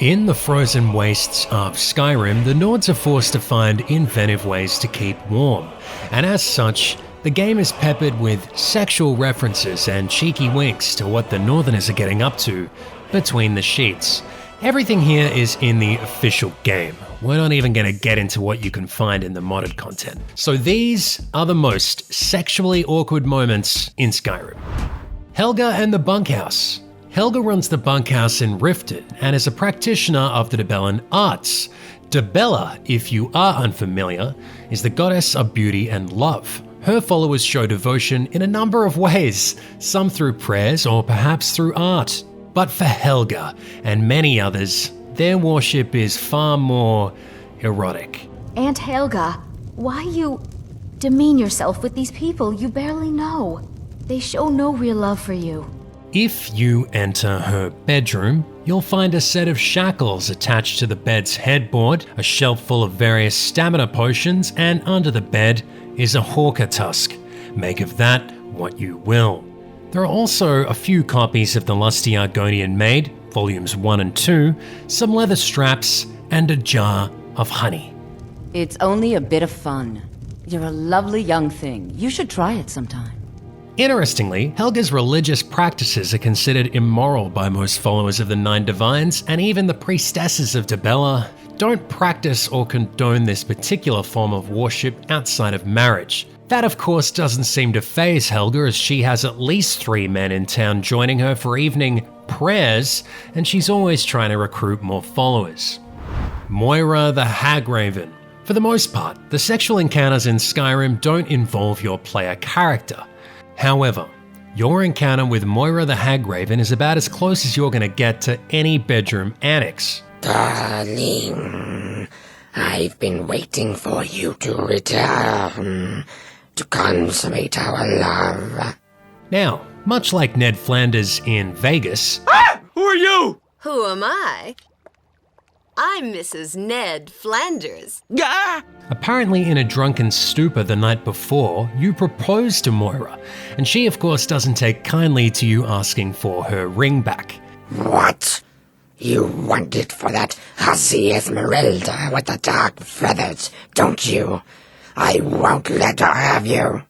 In the frozen wastes of Skyrim, the Nords are forced to find inventive ways to keep warm, and as such, the game is peppered with sexual references and cheeky winks to what the Northerners are getting up to between the sheets. Everything here is in the official game. We're not even going to get into what you can find in the modded content. So these are the most sexually awkward moments in Skyrim. Helga and the Bunkhouse. Helga runs the Bunkhouse in Riften and is a practitioner of the Dibellan arts. Dibella, if you are unfamiliar, is the goddess of beauty and love. Her followers show devotion in a number of ways, some through prayers or perhaps through art. But for Helga and many others, their worship is far more erotic. Aunt Helga, why you demean yourself with these people you barely know? They show no real love for you. If you enter her bedroom, you'll find a set of shackles attached to the bed's headboard, a shelf full of various stamina potions, and under the bed is a hawker tusk. Make of that what you will. There are also a few copies of The Lusty Argonian Maid, volumes 1 and 2, some leather straps, and a jar of honey. It's only a bit of fun. You're a lovely young thing. You should try it sometime. Interestingly, Helga's religious practices are considered immoral by most followers of the Nine Divines, and even the priestesses of Dibella don't practice or condone this particular form of worship outside of marriage. That, of course, doesn't seem to faze Helga, as she has at least 3 men in town joining her for evening prayers, and she's always trying to recruit more followers. Maire the Hag Raven. For the most part, the sexual encounters in Skyrim don't involve your player character. However, your encounter with Maire the Hag Raven is about as close as you're going to get to any bedroom annex. Darling, I've been waiting for you to return, to consummate our love. Now, much like Ned Flanders in Vegas... Who are you? Who am I? I'm Mrs. Ned Flanders. Apparently in a drunken stupor the night before, you propose to Maire, and she of course doesn't take kindly to you asking for her ring back. What? You want it for that hussy Esmeralda with the dark feathers, don't you? I won't let her have you.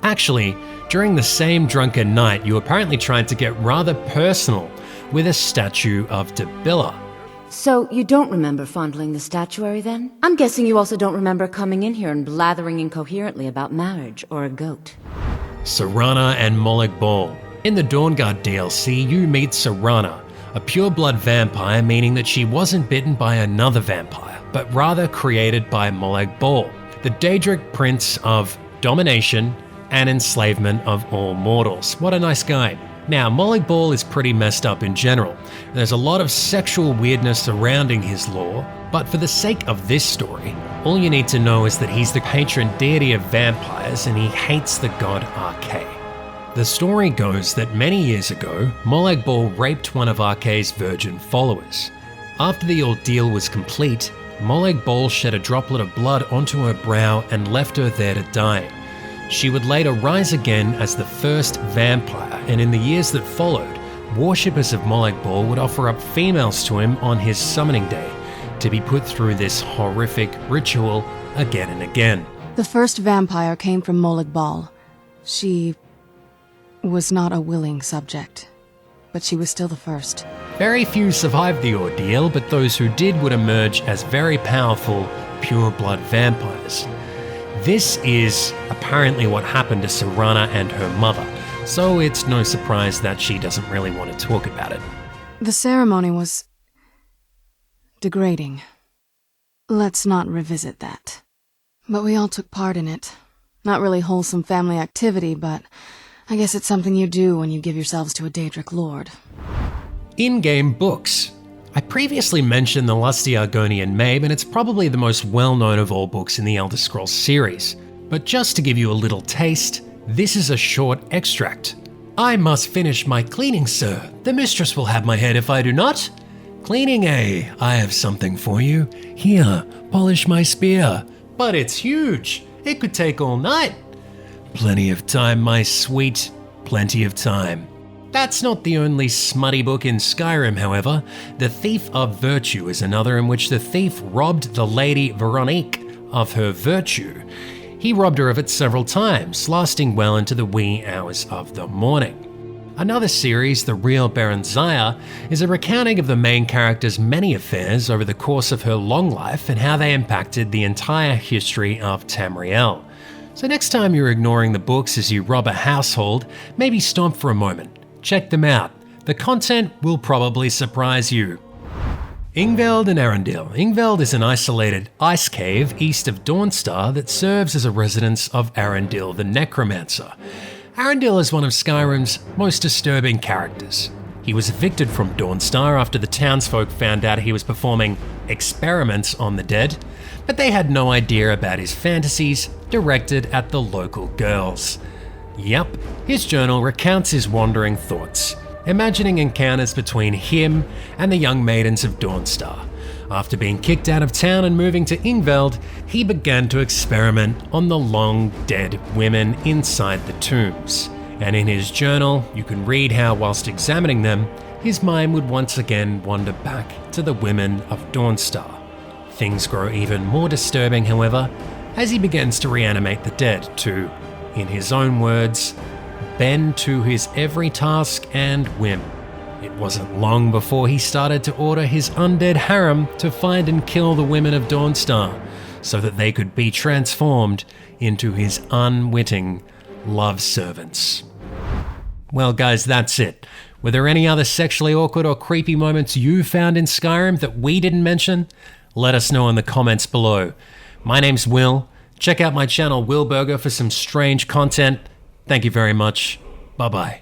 Actually, during the same drunken night, you apparently tried to get rather personal with a statue of Dibella. So you don't remember fondling the statuary then? I'm guessing you also don't remember coming in here and blathering incoherently about marriage or a goat. Cerana and Moleball. In the Dawnguard DLC, you meet Cerana, a pure-blood vampire, meaning that she wasn't bitten by another vampire, but rather created by Moleball, the Daedric prince of domination and enslavement of all mortals. What a nice guy. Now, Moleball is pretty messed up in general. There's a lot of sexual weirdness surrounding his lore, but for the sake of this story, all you need to know is that he's the patron deity of vampires and he hates the god Archay. The story goes that many years ago, Moleball raped one of Archay's virgin followers. After the ordeal was complete, Moleball shed a droplet of blood onto her brow and left her there to die. She would later rise again as the first vampire, and in the years that followed, worshippers of Moleball would offer up females to him on his summoning day to be put through this horrific ritual again and again. The first vampire came from Moleball. She was not a willing subject, but she was still the first. Very few survived the ordeal, but those who did would emerge as very powerful, pure-blood vampires. This is apparently what happened to Cerana and her mother, so it's no surprise that she doesn't really want to talk about it. The ceremony was degrading. Let's not revisit that. But we all took part in it. Not really wholesome family activity, but I guess it's something you do when you give yourselves to a Daedric lord. In-game books. I previously mentioned The Lusty Argonian Maid, and it's probably the most well-known of all books in the Elder Scrolls series. But just to give you a little taste, this is a short extract. I must finish my cleaning, sir. The mistress will have my head if I do not. Cleaning, eh? I have something for you. Here, polish my spear. But it's huge. It could take all night. Plenty of time, my sweet. Plenty of time. That's not the only smutty book in Skyrim, however. The Thief of Virtue is another in which the thief robbed the lady Veronique of her virtue. He robbed her of it several times, lasting well into the wee hours of the morning. Another series, The Real Baronzaya, is a recounting of the main character's many affairs over the course of her long life and how they impacted the entire history of Tamriel. So next time you're ignoring the books as you rob a household, maybe stop for a moment. Check them out. The content will probably surprise you. Ingveld and Arendelle. Ingveld is an isolated ice cave east of Dawnstar that serves as a residence of Arendelle the Necromancer. Arendelle is one of Skyrim's most disturbing characters. He was evicted from Dawnstar after the townsfolk found out he was performing experiments on the dead, but they had no idea about his fantasies directed at the local girls. Yup, his journal recounts his wandering thoughts, imagining encounters between him and the young maidens of Dawnstar. After being kicked out of town and moving to Ingveld, he began to experiment on the long dead women inside the tombs. And in his journal, you can read how, whilst examining them, his mind would once again wander back to the women of Dawnstar. Things grow even more disturbing, however, as he begins to reanimate the dead to, in his own words, bend to his every task and whim. It wasn't long before he started to order his undead harem to find and kill the women of Dawnstar so that they could be transformed into his unwitting love servants. Well guys, that's it. Were there any other sexually awkward or creepy moments you found in Skyrim that we didn't mention? Let us know in the comments below. My name's Will. Check out my channel Will Burger for some strange content. Thank you very much. Bye bye.